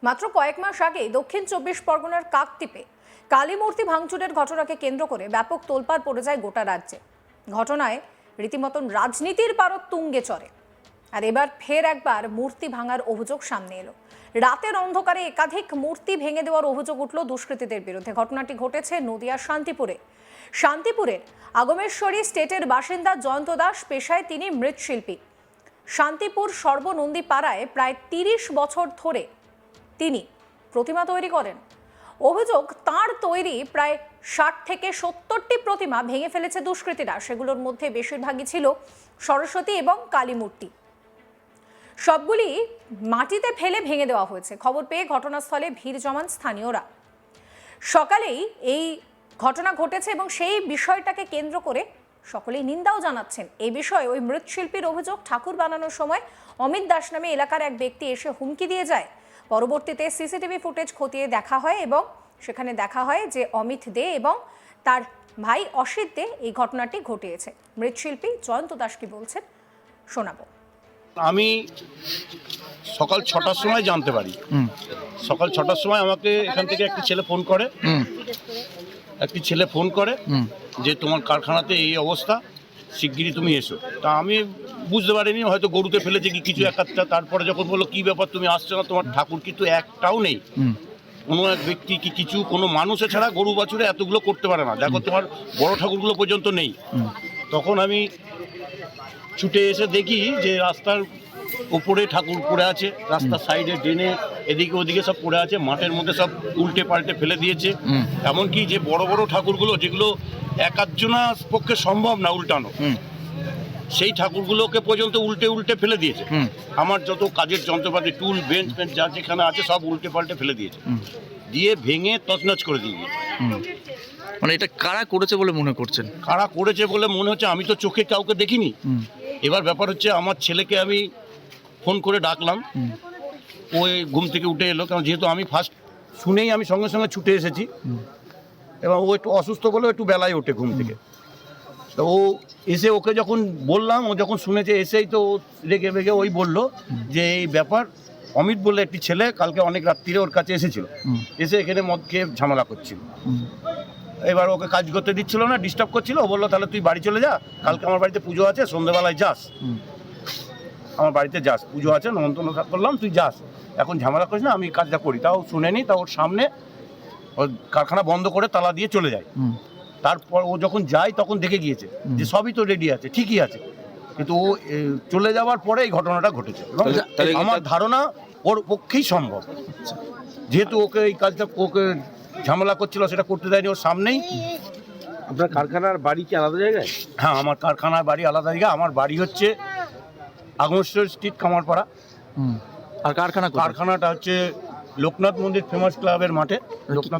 মাত্র কয়েক মাস আগে দক্ষিণ 24 পরগনার কাকদ্বীপে কালী মূর্তি ভাঙচুরের ঘটনাকে কেন্দ্র করে ব্যাপক তোলপাড় পড়ে যায় গোটা রাজ্যে। ঘটনায় রীতিমতন রাজনীতির পারদ তুঙ্গে চড়ে। আর এবার ফের একবার মূর্তি ভাঙার অভিযোগ সামনে এলো। রাতের অন্ধকারে একাধিক মূর্তি ভেঙে দেওয়ার অভিযোগ উঠল দুষ্কৃতীদের বিরুদ্ধে। ঘটনাটি ঘটেছে নদিয়ার শান্তিপুরের আগমেশ্বরী স্টেটের বাসিন্দা জয়ন্ত দাস, পেশায় তিনি মৃৎশিল্পী। শান্তিপুর সর্বনন্দী পাড়ায় প্রায় 30 বছর ধরে তিনি প্রতিমা তৈরি করেন। অভিযোগ, তার তৈরি প্রায় 60 থেকে 70টি প্রতিমা ভেঙে ফেলেছে দুষ্কৃতীরা। সেগুলোর মধ্যে বেশিরভাগই ছিল সরস্বতী এবং কালী মূর্তি। সবগুলি মাটিতে ফেলে ভেঙে দেওয়া হয়েছে। খবর পেয়ে ঘটনাস্থলে ভিড় জমান স্থানীয়রা। সকালেই এই ঘটনা ঘটেছে এবং সেই বিষয়টাকে কেন্দ্র করে সকলেই নিন্দাও জানাচ্ছেন। এই বিষয়ে ওই মৃৎশিল্পীর অভিযোগ, ঠাকুর বানানোর সময় অমিত দাস নামে এলাকার এক ব্যক্তি এসে হুমকি দিয়ে যায়। পরবর্তীতে সিসিটিভি ফুটেজ খতিয়ে দেখা হয় এবং সেখানে দেখা হয় যে অমিত দে এবং তার ভাই অসিত দে এই ঘটনাটি ঘটিয়েছে। মৃৎশিল্পী জয়ন্ত দাস কি বলছেন শোনাবো। আমি সকাল 6টার সময় জানতে পারি। সকাল 6টার সময় আমাকে এখান থেকে একটি ছেলে ফোন করে যে তোমার কারখানাতে এই অবস্থা, শিগগিরই তুমি এসো। তা আমি বুঝতে পারিনি, হয়তো গরুতে ফেলেছে কি কিছু একটা। তারপরে যখন বললো কি ব্যাপার তুমি আসছো না, তোমার ঠাকুর কিন্তু একটাও নেই। কোনো এক ব্যক্তি কি কিছু কোনো মানুষ ছাড়া গরু বাছুরে এতগুলো করতে পারে না, দেখো তোমার বড় ঠাকুরগুলো পর্যন্ত নেই। তখন আমি ছুটে এসে দেখি যে রাস্তার উপরে ঠাকুর পড়ে আছে, রাস্তার সাইডে ড্রেনে এদিকে ওদিকে সব পড়ে আছে, মাঠের মধ্যে সব উল্টে পাল্টে ফেলে দিয়েছে। এমনকি যে বড় বড় ঠাকুরগুলো যেগুলো একাধজনের পক্ষে সম্ভব না উল্টানো, সেই ঠাকুরগুলোকে পর্যন্ত উল্টে ফেলে দিয়েছে। আমার যত কাজের যন্ত্রপাতি, টুল, বেঞ্চ যা যেখানে আছে সব উল্টে পাল্টে ফেলে দিয়েছে, দিয়ে ভেঙে তছনছ করে দিয়ে দিয়েছে। মানে এটা কারা করেছে বলে মনে করছেন? কারা করেছে বলে মনে হচ্ছে, আমি তো চোখে কাউকে দেখিনি। এবার ব্যাপার হচ্ছে, আমার ছেলেকে আমি ফোন করে ডাকলাম, ওই ঘুম থেকে উঠে এলো। কারণ যেহেতু আমি ফার্স্ট শুনেই আমি সঙ্গে সঙ্গে ছুটে এসেছি, এবং ও একটু অসুস্থ বলেও একটু বেলায় ওঠে ঘুম থেকে। তো ও এসে, ওকে যখন বললাম, ও যখন শুনেছে এসেই তো রেগে বেগে ওই বললো যে এই ব্যাপার, অমিত বলে একটি ছেলে কালকে অনেক রাত্রিরে ওর কাছে এসেছিল, এসে এখানে মদ খেয়ে ঝামেলা করছিল। এবার ওকে কাজ করতে দিচ্ছিল না, ডিস্টার্ব করছিল। ও বললো তাহলে তুই বাড়ি চলে যা, কালকে আমার বাড়িতে পুজো আছে, সন্ধ্যেবেলায় যাস, আমার বাড়িতে যাস, পুজো আছে, নমন্তন্ন করলাম, তুই যাস, এখন ঝামেলা করিস না, আমি কাজটা করি। তাও শুনেনি, তা ওর সামনে ওর কারখানা বন্ধ করে তালা দিয়ে চলে যায়। তারপর ও যখন যায় তখন দেখে গিয়েছে যে সবই তো রেডি আছে, ঠিকই আছে, কিন্তু ও চলে যাওয়ার পরে এই ঘটনাটা ঘটেছে। আমার ধারণা ওর পক্ষেই সম্ভব, যেহেতু ওকে এই কাজটা, ওকে ঝামেলা করছিল, সেটা করতে দেয়নি ওর সামনেই। আপনার কারখানার বাড়ি কি আলাদা জায়গায়? হ্যাঁ, আমার কারখানার বাড়ি আলাদা জায়গা। আমার বাড়ি হচ্ছে আগমেশ্বরী স্ট্রিট, কামারপাড়া। আর কারখানাটা হচ্ছে লোকনাথ মন্দির ফেমাস ক্লাবের মাঠে।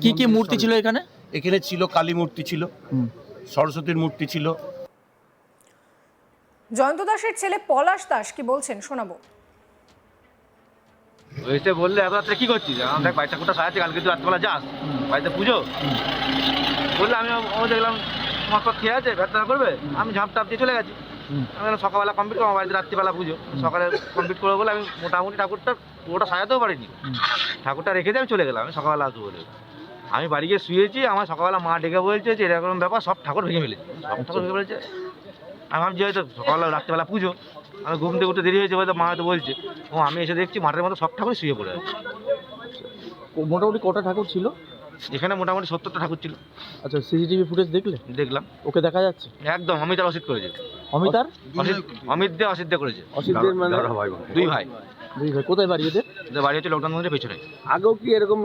কি কি মূর্তি ছিল এখানে? এখানে ছিল কালী মূর্তি ছিল, সরস্বতীর মূর্তি ছিল। জয়ন্ত দাসের ছেলে পলাশ দাস কি বলছেন শোনাবো। এসে বললে এত রাত্রে কি করছিস? আমাদের বাড়িটা কোথাও সাজাচ্ছি, কালকে তুই রাত্রেবেলা যাস বাড়িতে পুজো। বললে আমি দেখলাম তোমার পর খেয়ে আছে, ভেতরা করবে, আমি ঝাঁপ টাপ দিয়ে চলে গেছি। আমি সকালবেলা কমপ্লিট করবো, আমার বাড়িতে রাত্রিবেলা পুজো, সকালে কমপ্লিট করবো বলে আমি মোটামুটি ঠাকুরটা পুরোটা সাজাতেও পারিনি। ঠাকুরটা রেখে দিয়ে আমি চলে গেলাম, আমি সকালবেলা আসবো বলে। আমি বাড়ি গিয়ে শুয়েছি, আমার সকালবেলা মা ডেকে বলছে যে এরকম ব্যাপার, সব ঠাকুর ভেঙে ফেলেছে, সব ঠাকুর ভেঙে ফেলেছে। আমি ভাবছি হয়তো সকালবেলা রাত্রিবেলা পুজো, আমি ঘুম থেকে উঠতে দেরি হয়েছে হয়তো, মা হয়তো বলছে। ও আমি এসে দেখছি মাঠের মতো সব ঠাকুর শুয়ে পড়ে আছে। মোটামুটি কটা ঠাকুর ছিল এখানে? মোটামুটি 70টা ঠাকুর ছিল। আচ্ছা, সিসিটিভি ফুটেজ দেখলাম, ওকে দেখা যাচ্ছে একদম অমিত আর অসিত করেছে। অমিত দে অসিত দে করেছে। অসিতদের মানে দুই ভাই। কোথায় বাড়ি এদের? বাড়ি হচ্ছে লোকনাথ মন্দিরের পেছনে। আগেও কি এরকম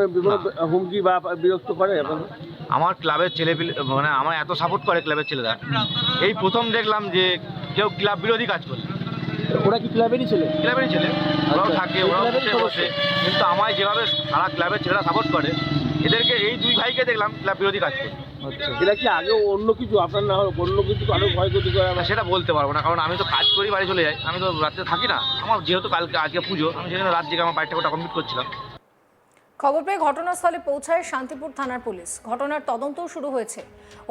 হুমকি বা বিরক্ত করে? আমার ক্লাবের ছেলে, মানে আমার এত সাপোর্ট করে ক্লাবের ছেলেরা, এই প্রথম দেখলাম যে কেউ ক্লাব বিরোধী কাজ করে। ওরা কি ক্লাবেরই ছেলে? ক্লাবেরই ছেলে, ওরাও থাকে, ওরাও বসে। কিন্তু আমায় যেভাবে সারা ক্লাবের ছেলেরা সাপোর্ট করে, এদেরকে এই দুই ভাইকে দেখলাম ক্লাব বিরোধী কাজ করে। এটা কি আগেও অন্য কিছু আপনার না অন্য কিছু আরো ক্ষয়ক্ষতি করে? সেটা বলতে পারবো না, কারণ আমি তো কাজ করি, বাড়ি চলে যাই, আমি তো রাত্রে থাকি না। আমার যেহেতু আজকে পুজো, আমি সেখানে রাত জেগে আমার বাড়িটা কমপ্লিট করছিলাম। খবর পেয়ে ঘটনাস্থলে পৌঁছায় শান্তিপুর থানার পুলিশ। ঘটনার তদন্তও শুরু হয়েছে।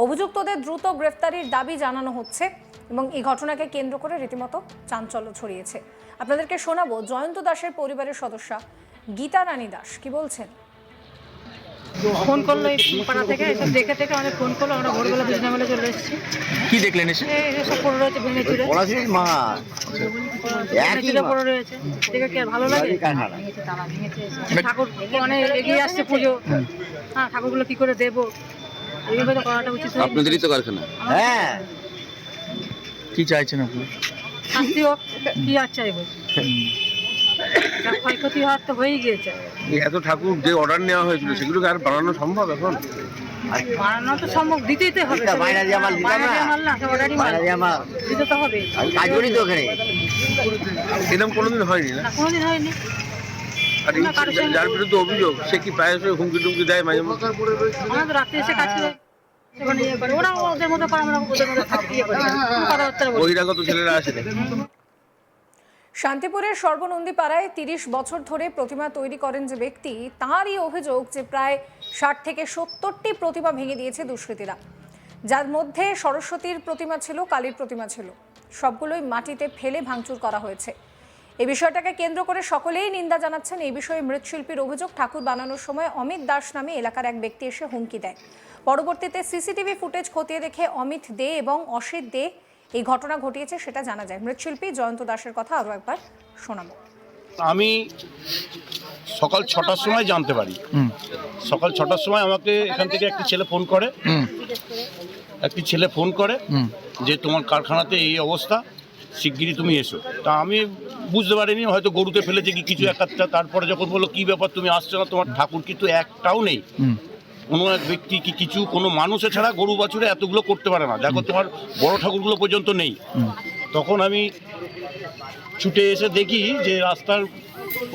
অভিযুক্তদের দ্রুত গ্রেফতারির দাবি জানানো হচ্ছে এবং এই ঘটনাকে কেন্দ্র করে রীতিমতো চাঞ্চল্য ছড়িয়েছে। আপনাদেরকে শোনাবো জয়ন্ত দাসের পরিবারের সদস্যা গীতা রানী দাস কি বলছেন। ফোন করলো এই পাড়া থেকে, এসব দেখে থেকে আমাদের ফোন করলো, আমরা ভোরবেলা বিজনামেলে চলে এসেছি। কি দেখলেন এসে? এই সব পড়ে রয়েছে, ভেঙে চুরে পড়ে রয়েছে, দেখে কি আর ভালো লাগে? ঠাকুর অনেক এগিয়ে আসছে পুজো, হ্যাঁ ঠাকুরগুলো কি করে দেবো, এইভাবে তো করাটা উচিত নয়। আপনাদেরই তো কারখানা। হ্যাঁ, কি চাইছেন আপনি? শাস্তি হোক, কি আর চাইবো? যা ক্ষয়ক্ষতি হওয়ার তো হয়েই গিয়েছে। এত ঠাকুর যে অর্ডার নেওয়া হয়েছিল সেগুলোকে আর বানানো সম্ভব এখন? বানানো তো সম্ভব, দিতেই তো হবে। বাইরে দিয়ে মাল না, সব অর্ডারই মাল দিতে তো হবে। এরকম কোনোদিন হয়নি না? না, কোনোদিন হয়নি। আর যার বিরুদ্ধে অভিযোগ সে কি প্রায়শই হুমকি টুমকি দেয় মাঝে মধ্যে? আমরা তো রাত্রে এসে কাজ করে ওখানে ইয়ে করে, ওরা ওদের মতো করে, আমরা ওদের মতো থাকি, ইয়ে করি, কথাবার্তা বলি। বহিরাগত ছেলেরা আসে না? শান্তিপুরের সর্বনন্দী পাড়ায় 30 বছর ধরে প্রতিমা তৈরি করেন যে ব্যক্তি, তাঁরই অভিযোগ যে প্রায় 60 থেকে 70টি প্রতিমা ভেঙে দিয়েছে দুষ্কৃতীরা, যার মধ্যে সরস্বতীর প্রতিমা ছিল, কালীর প্রতিমা ছিল, সবগুলোই মাটিতে ফেলে ভাঙচুর করা হয়েছে। এই বিষয়টাকে কেন্দ্র করে সকলেই নিন্দা জানাচ্ছেন। এই বিষয়ে মৃৎশিল্পীর অভিযোগ, ঠাকুর বানানোর সময় অমিত দাস নামে এলাকার এক ব্যক্তি এসে হুমকি দেয়। পরবর্তীতে সিসিটিভি ফুটেজ খতিয়ে দেখে অমিত দে এবং অসিত দে এই ঘটনা ঘটিয়েছে সেটা জানা যায়। মৃৎশিল্পী জয়ন্ত দাসের কথা আরও একবার শোনাবো। আমি সকাল 6টার সময় জানতে পারি। সকাল 6টার সময় আমাকে এখান থেকে একটি ছেলে ফোন করে যে তোমার কারখানাতে এই অবস্থা, শিগগিরই তুমি এসো। তা আমি বুঝতে পারিনি, হয়তো গরুতে ফেলেছে কি কিছু একটা। তারপরে যখন বললো কী ব্যাপার তুমি আসছো না, তোমার ঠাকুর কিন্তু একটাও নেই, কোনো এক ব্যক্তি কি কিছু কোনো মানুষে ছাড়া গরু বাছুরে এতগুলো করতে পারে না, দেখো তোমার বড় ঠাকুরগুলো পর্যন্ত নেই। তখন আমি ছুটে এসে দেখি যে রাস্তার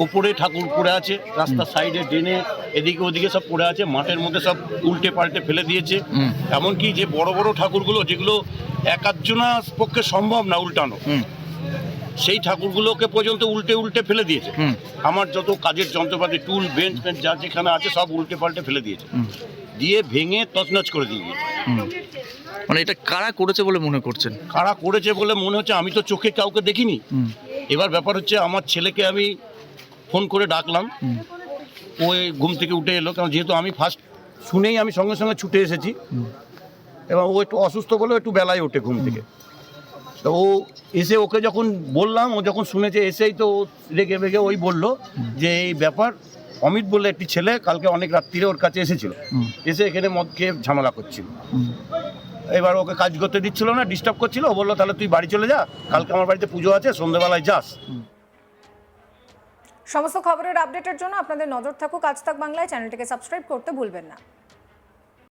উপরে ঠাকুর পড়ে আছে, রাস্তার সাইডে ড্রেনে এদিকে ওদিকে সব পড়ে আছে, মাঠের মধ্যে সব উল্টে পাল্টে ফেলে দিয়েছে। এমনকি যে বড় বড় ঠাকুরগুলো যেগুলো এক আধজনের পক্ষে সম্ভব না উল্টানো, সেই ঠাকুরগুলোকে পর্যন্ত উল্টে ফেলে দিয়েছে। আমার যত কাজের যন্ত্রপাতি, টুল, বেঞ্চ যা যেখানে আছে সব উল্টে পাল্টে ফেলে দিয়েছে, দিয়ে ভেঙে তছনছ করে দিয়ে দিয়েছে। মানে এটা কারা করেছে বলে মনে করছেন? কারা করেছে বলে মনে হচ্ছে, আমি তো চোখে কাউকে দেখিনি। এবার ব্যাপার হচ্ছে আমার ছেলেকে আমি ফোন করে ডাকলাম, ওই ঘুম থেকে উঠে এলো, কারণ যেহেতু আমি ফার্স্ট শুনেই আমি সঙ্গে সঙ্গে ছুটে এসেছি, এবং ও একটু অসুস্থ বলেও একটু বেলায় ওঠে ঘুম থেকে। তো ও এসে ওকে যখন বললাম, ও যখন শুনেছে এসেই তো রেগে বেগে ওই বললো যে এই ব্যাপার, অমিত বলে একটি ছেলে কালকে অনেক রাত্রিরে ওর কাছে এসেছিল, এসে এখানে মদ খেয়ে ঝামেলা করছিল। এবার ওকে কাজ করতে দিচ্ছিল না, ডিস্টার্ব করছিল। ও বললো তাহলে তুই বাড়ি চলে যা, কালকে আমার বাড়িতে পুজো আছে, সন্ধ্যেবেলায় যাস। সমস্ত খবরের আপডেটের জন্য আপনাদের নজর থাকুক আজ তাক বাংলায়। চ্যানেলটিকে সাবস্ক্রাইব করতে ভুলবেন না।